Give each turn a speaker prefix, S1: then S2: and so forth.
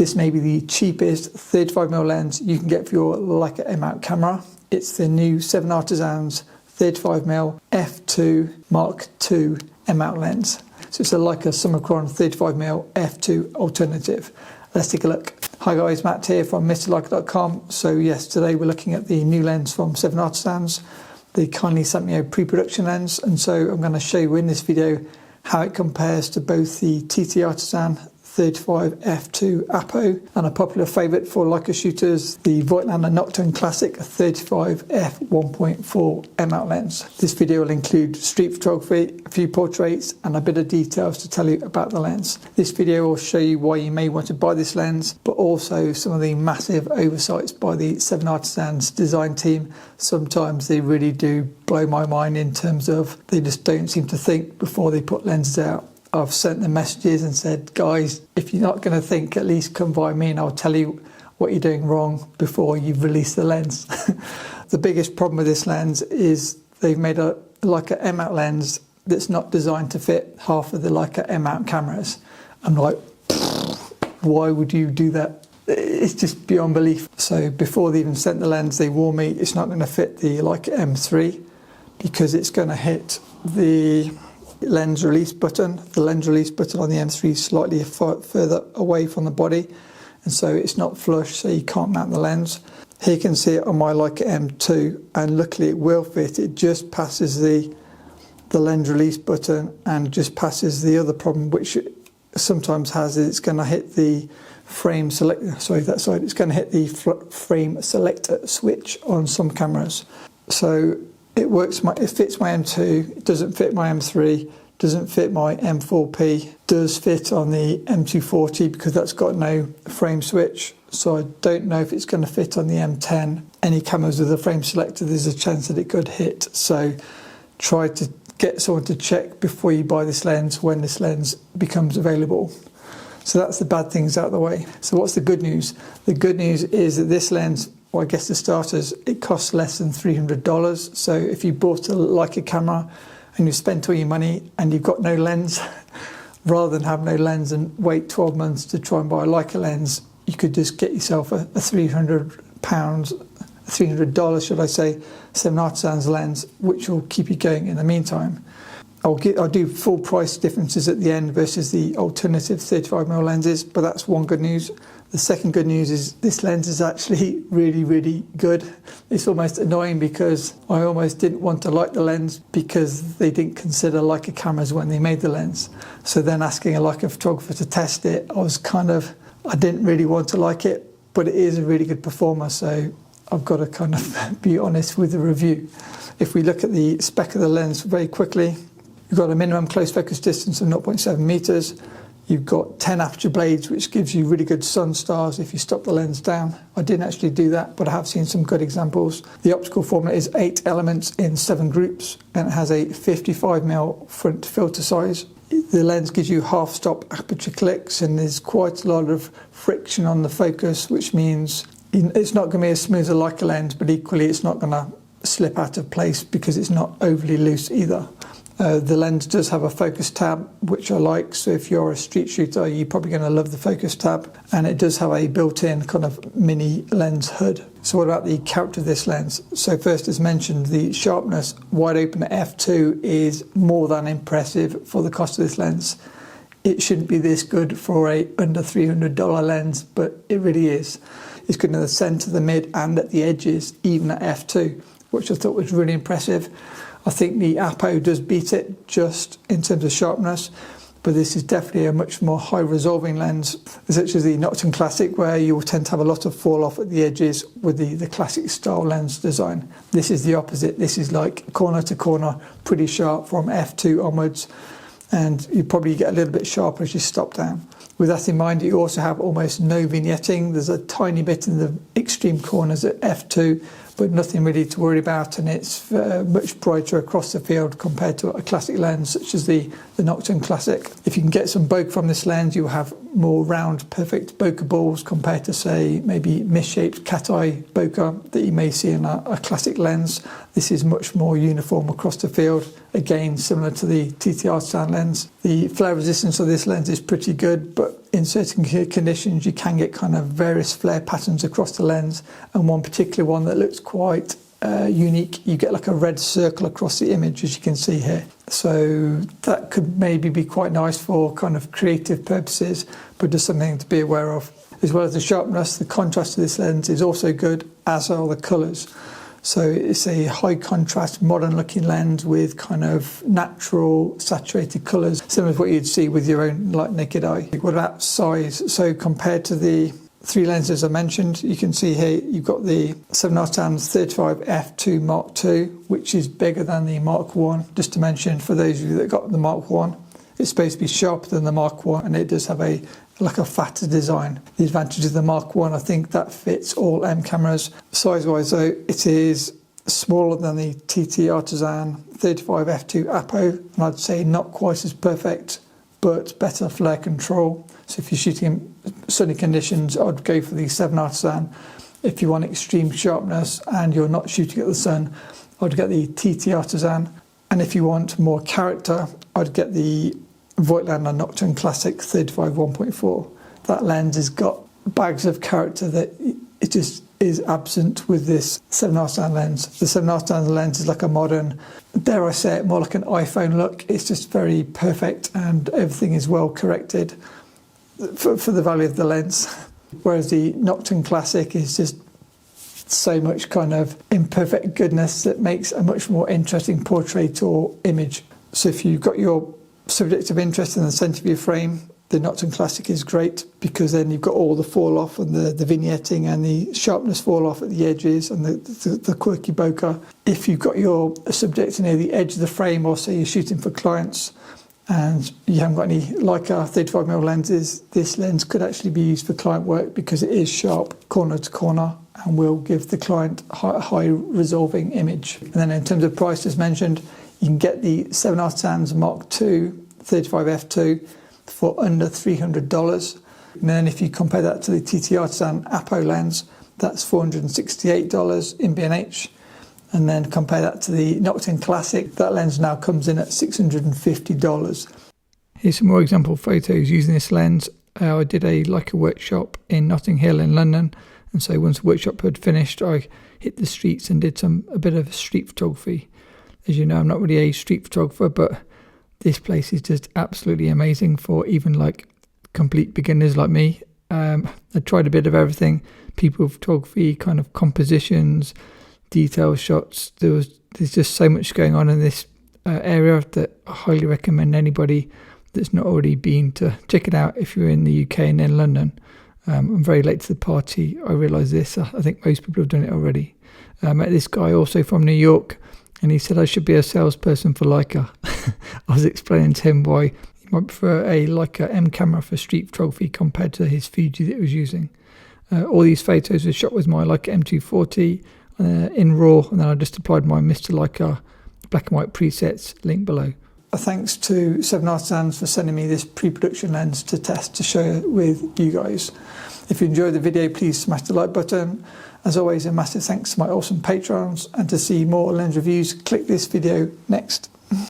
S1: This may be the cheapest 35mm lens you can get for your Leica M-mount camera. It's the new 7Artisans 35mm f2 Mark II M-mount lens. So it's a Leica Summicron 35mm f2 alternative. Let's take a look. Hi guys, Matt here from MrLeica.com. So yes, today we're looking at the new lens from 7Artisans. They kindly sent me a pre-production lens, and so I'm going to show you in this video how it compares to both the TT Artisan 35 f2 Apo and a popular favourite for Leica shooters, the Voigtlander Nocturne Classic 35 f 1.4 M-mount lens. This video will include street photography, a few portraits and a bit of details to tell you about the lens. This video will show you why you may want to buy this lens, but also some of the massive oversights by the 7Artisans design team. Sometimes they really do blow my mind in terms of they just don't seem to think before they put lenses out. I've sent them messages and said, guys, if you're not going to think, at least come by me and I'll tell you what you're doing wrong before you've released the lens. The biggest problem with this lens is they've made a Leica M-mount lens that's not designed to fit half of the Leica M-mount cameras. I'm like, why would you do that? It's just beyond belief. So before they even sent the lens, they warned me it's not going to fit the Leica M3 because it's going to hit the lens release button. The lens release button on the M3 is slightly further away from the body, and so it's not flush, so you can't mount the lens. Here you can see it on my Leica M2, and luckily it will fit. It just passes the lens release button and just passes the other problem which it sometimes has, is it's going to hit the frame select. It's going to hit the frame selector switch on some cameras. So it fits my M2, it doesn't fit my M3, doesn't fit my M4P, does fit on the M240 because that's got no frame switch, so I don't know if it's going to fit on the M10. Any cameras with a frame selector, there's a chance that it could hit, so try to get someone to check before you buy this lens when this lens becomes available. So that's the bad things out of the way. So what's the good news? The good news is that this lens, well, I guess for starters, it costs less than $300. So if you bought a Leica camera and you spent all your money and you've got no lens, rather than have no lens and wait 12 months to try and buy a Leica lens, you could just get yourself a $300 should I say, 7Artisans lens, which will keep you going in the meantime. I'll do full price differences at the end versus the alternative 35mm lenses, but that's one good news. The second good news is this lens is actually really, really good. It's almost annoying because I almost didn't want to like the lens because they didn't consider Leica cameras when they made the lens. So then asking a Leica photographer to test it, I didn't really want to like it, but it is a really good performer, so I've got to kind of be honest with the review. If we look at the spec of the lens very quickly, you've got a minimum close focus distance of 0.7 meters. You've got 10 aperture blades, which gives you really good sun stars if you stop the lens down. I didn't actually do that, but I have seen some good examples. The optical formula is 8 elements in 7 groups, and it has a 55mm front filter size. The lens gives you half-stop aperture clicks, and there's quite a lot of friction on the focus, which means it's not going to be as smooth as a Leica lens, but equally it's not going to slip out of place because it's not overly loose either. The lens does have a focus tab, which I like, so if you're a street shooter, you're probably going to love the focus tab, and it does have a built-in kind of mini lens hood. So what about the character of this lens? So first, as mentioned, the sharpness wide open at f2 is more than impressive for the cost of this lens. It shouldn't be this good for a under $300 lens, but it really is. It's good in the centre, the mid and at the edges, even at f2, which I thought was really impressive. I think the Apo does beat it just in terms of sharpness, but this is definitely a much more high resolving lens, such as the Nocturne Classic, where you will tend to have a lot of fall off at the edges with the classic style lens design. This is the opposite. This is like corner to corner, pretty sharp from f2 onwards, and you probably get a little bit sharper as you stop down. With that in mind, you also have almost no vignetting. There's a tiny bit in the extreme corners at f2, but nothing really to worry about, and it's much brighter across the field compared to a classic lens such as the Nocturne Classic. If you can get some bokeh from this lens, you'll have more round, perfect bokeh balls compared to, say, maybe misshaped cat eye bokeh that you may see in a classic lens. This is much more uniform across the field, again similar to the TT Artisan lens. The flare resistance of this lens is pretty good, but in certain conditions you can get kind of various flare patterns across the lens, and one particular one that looks quite unique, you get like a red circle across the image, as you can see here. So that could maybe be quite nice for kind of creative purposes, but just something to be aware of. As well as the sharpness, the contrast of this lens is also good, as are the colours. So it's a high contrast, modern looking lens with kind of natural saturated colours, similar to what you'd see with your own like naked eye. What about size? So compared to the three lenses I mentioned, you can see here you've got the 7Artisans 35 f2 Mark II, which is bigger than the Mark I. Just to mention, for those of you that got the Mark I, it's supposed to be sharper than the Mark I, and it does have a fatter design. The advantage of the Mark I think that fits all M cameras. Size-wise though, it is smaller than the TT Artisan 35 f2 Apo, and I'd say not quite as perfect, but better flare control. So if you're shooting in sunny conditions, I'd go for the 7Artisan. If you want extreme sharpness and you're not shooting at the sun, I'd get the TT Artisan. And if you want more character, I'd get the Voigtlander Nocturne Classic 35 1.4. That lens has got bags of character that it just is absent with this 7Artisan lens. The 7Artisan lens is like a modern, dare I say it, more like an iPhone look. It's just very perfect and everything is well corrected for the value of the lens. Whereas the Nocturne Classic is just so much kind of imperfect goodness that makes a much more interesting portrait or image. So if you've got your subject of interest in the centre of your frame, the Nocturne Classic is great, because then you've got all the fall off and the vignetting and the sharpness fall off at the edges and the quirky bokeh. If you've got your subject near the edge of the frame, or say you're shooting for clients and you haven't got any Leica 35mm lenses, this lens could actually be used for client work because it is sharp corner to corner and will give the client a high resolving image. And then in terms of price, as mentioned, you can get the 7Artisans Mark II 35 f2 for under $300. And then if you compare that to the TT Artisan Apo lens, that's $468 in B&H. And then compare that to the Nocturne Classic, that lens now comes in at $650. Here's some more example photos using this lens. I did a Leica workshop in Notting Hill in London, and so once the workshop had finished, I hit the streets and did a bit of street photography. As you know, I'm not really a street photographer, but this place is just absolutely amazing for even like complete beginners like me. I tried a bit of everything: people photography, kind of compositions, detail shots. There's just so much going on in this area that I highly recommend anybody that's not already been to check it out if you're in the UK and in London. I'm very late to the party. I realise this. I think most people have done it already. I met this guy also from New York, and he said I should be a salesperson for Leica. I was explaining to him why he might prefer a Leica M camera for street photography compared to his Fuji that he was using. All these photos were shot with my Leica M240 in RAW, and then I just applied my Mr. Leica black and white presets, link below. Thanks to 7Artisans for sending me this pre-production lens to test to share with you guys. If you enjoyed the video, please smash the like button. As always, a massive thanks to my awesome patrons, and to see more lens reviews, click this video next.